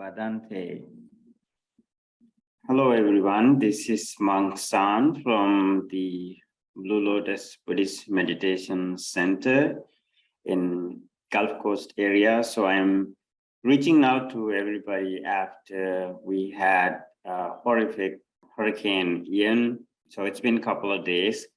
Badante. Hello, everyone. This is Monk San from the Blue Lotus Buddhist Meditation Center in Gulf Coast area. So I'm reaching out to everybody after we had a horrific Hurricane Ian. So it's been a couple of days,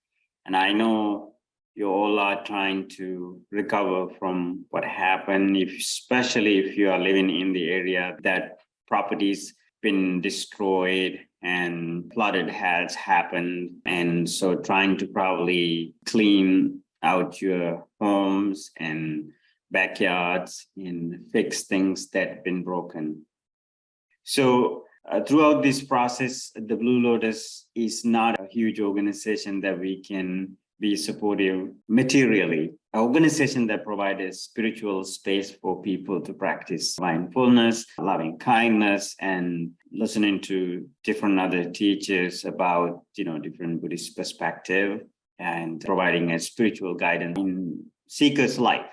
and I know you all are trying to recover from what happened, especially if you are living in the area that properties been destroyed and flooded has happened. And so trying to probably clean out your homes and backyards and fix things that have been broken. So throughout this process, the Blue Lotus is not a huge organization that we can be supportive materially. An organization that provides a spiritual space for people to practice mindfulness, loving kindness, and listening to different other teachers about, different Buddhist perspective and providing a spiritual guidance in seeker's life.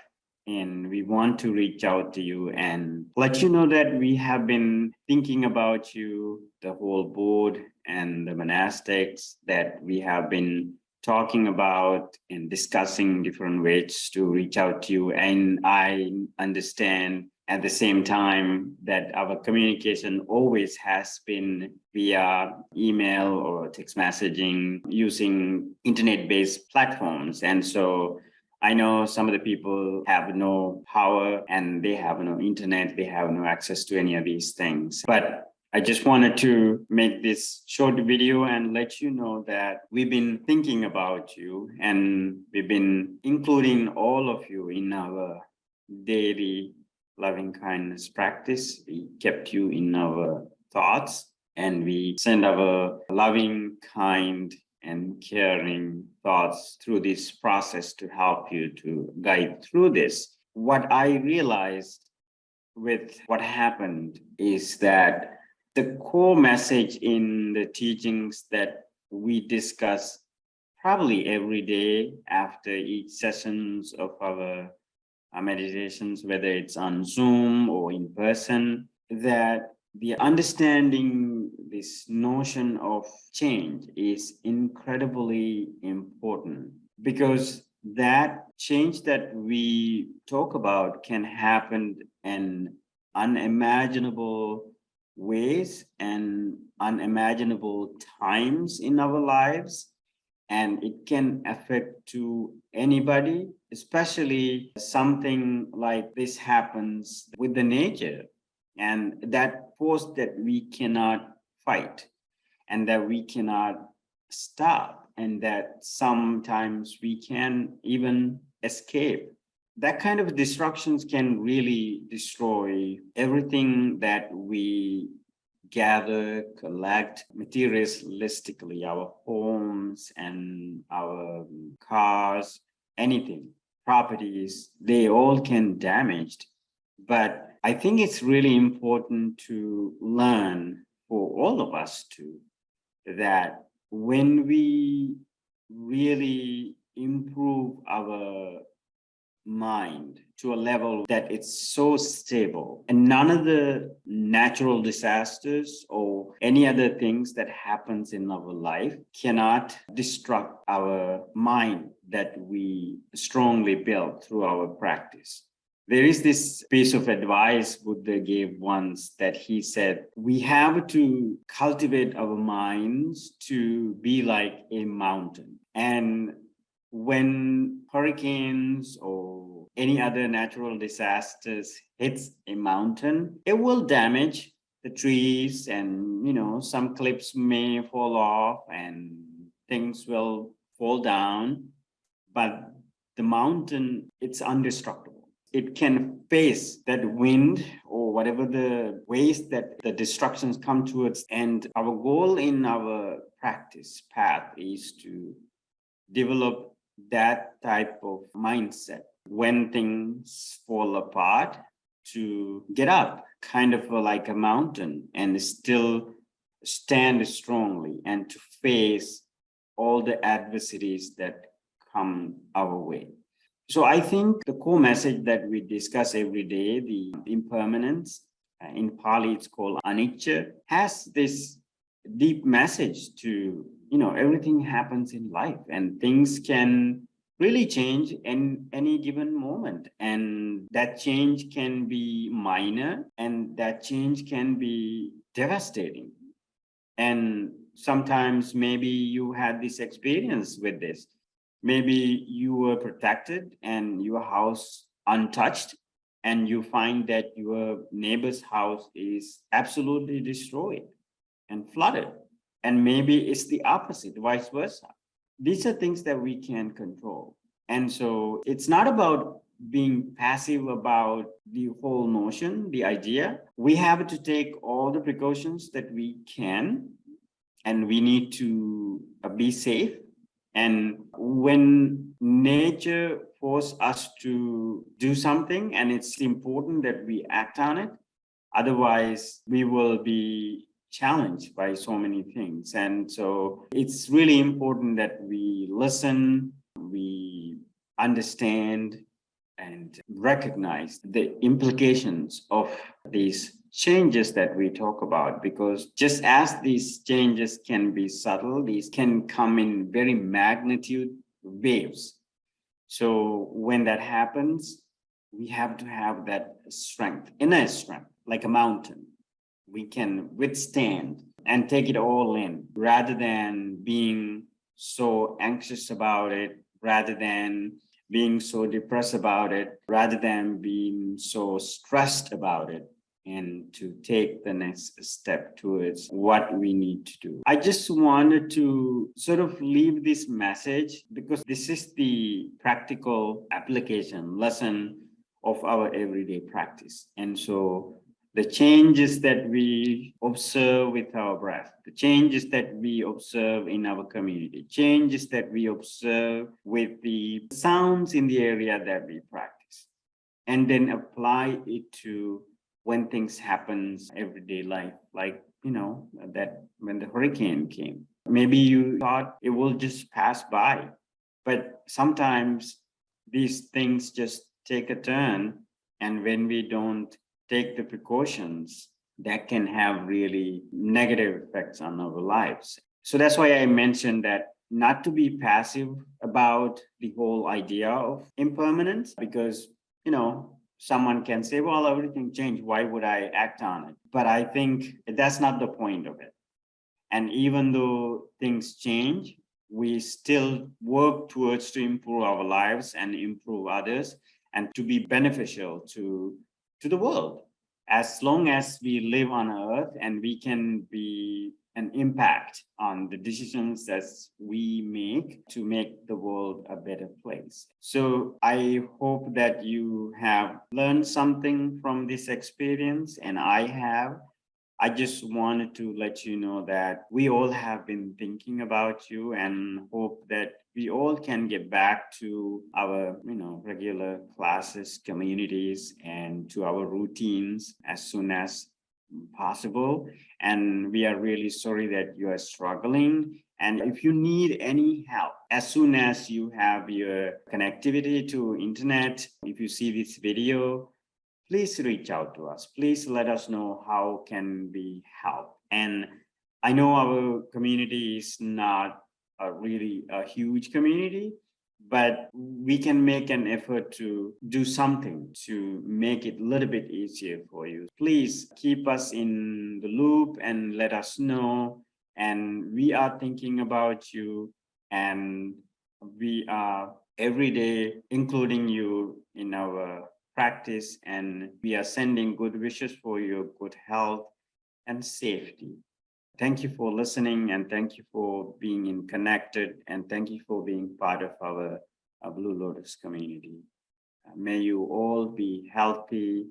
And we want to reach out to you and let you know that we have been thinking about you, the whole board and the monastics, that we have been talking about and discussing different ways to reach out to you. And I understand at the same time that our communication always has been via email or text messaging using internet-based platforms. And so I know some of the people have no power and they have no internet, they have no access to any of these things. But I just wanted to make this short video and let you know that we've been thinking about you and we've been including all of you in our daily loving kindness practice. We kept you in our thoughts and we send our loving, kind, and caring thoughts through this process to help you to guide through this. What I realized with what happened is that the core message in the teachings that we discuss probably every day after each sessions of our meditations, whether it's on Zoom or in person, that the understanding this notion of change is incredibly important, because that change that we talk about can happen in unimaginable ways and unimaginable times in our lives, and it can affect to anybody, especially something like this happens with the nature, and that force that we cannot fight and that we cannot stop, and that sometimes we can even escape. That kind of disruptions can really destroy everything that we gather, collect materialistically, our homes and our cars, anything, properties, they all can damaged. But I think it's really important to learn for all of us too, that when we really improve our mind to a level that it's so stable, and none of the natural disasters or any other things that happens in our life cannot destruct our mind that we strongly build through our practice. There is this piece of advice Buddha gave once, that he said, we have to cultivate our minds to be like a mountain. And when hurricanes or any other natural disasters hits a mountain, it will damage the trees, and some cliffs may fall off and things will fall down. But the mountain, it's indestructible. It can face that wind or whatever the ways that the destructions come towards. And our goal in our practice path is to develop that type of mindset when things fall apart, to get up kind of like a mountain and still stand strongly and to face all the adversities that come our way. So I think the core message that we discuss every day, the impermanence in Pali it's called anicca, has this deep message to, everything happens in life and things can really change in any given moment. And that change can be minor and that change can be devastating. And sometimes maybe you had this experience with this. Maybe you were protected and your house untouched, and you find that your neighbor's house is absolutely destroyed and flooded. And maybe it's the opposite, vice versa. These are things that we can control. And so it's not about being passive about the whole notion, the idea. We have to take all the precautions that we can, and we need to be safe. And when nature forces us to do something, and it's important that we act on it, otherwise we will be challenged by so many things. And so it's really important that we listen, we understand, and recognize the implications of these changes that we talk about, because just as these changes can be subtle, these can come in very magnitude waves. So when that happens, we have to have that strength, inner strength, like a mountain. We can withstand and take it all in rather than being so anxious about it, rather than being so depressed about it, rather than being so stressed about it, and to take the next step towards what we need to do. I just wanted to sort of leave this message because this is the practical application lesson of our everyday practice. And so the changes that we observe with our breath, the changes that we observe in our community, changes that we observe with the sounds in the area that we practice, and then apply it to when things happen everyday life, like, that when the hurricane came, maybe you thought it will just pass by, but sometimes these things just take a turn. And when we don't take the precautions, that can have really negative effects on our lives. So that's why I mentioned that not to be passive about the whole idea of impermanence, because, someone can say, well, everything changed, why would I act on it? But I think that's not the point of it. And even though things change, we still work towards to improve our lives and improve others and to be beneficial to the world. As long as we live on earth and we can be an impact on the decisions that we make to make the world a better place. So I hope that you have learned something from this experience, and I have. I just wanted to let you know that we all have been thinking about you, and hope that we all can get back to our, regular classes, communities, and to our routines as soon as possible. And we are really sorry that you are struggling. And if you need any help, as soon as you have your connectivity to internet, if you see this video, please reach out to us. Please let us know how can we help. And I know our community is not really a huge community, but we can make an effort to do something to make it a little bit easier for you. Please keep us in the loop and let us know. And we are thinking about you, and we are every day including you in our practice, and we are sending good wishes for your good health and safety. Thank you for listening, and thank you for being connected, and thank you for being part of our Blue Lotus community. May you all be healthy,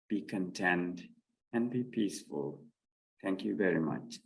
be content, and be peaceful. Thank you very much.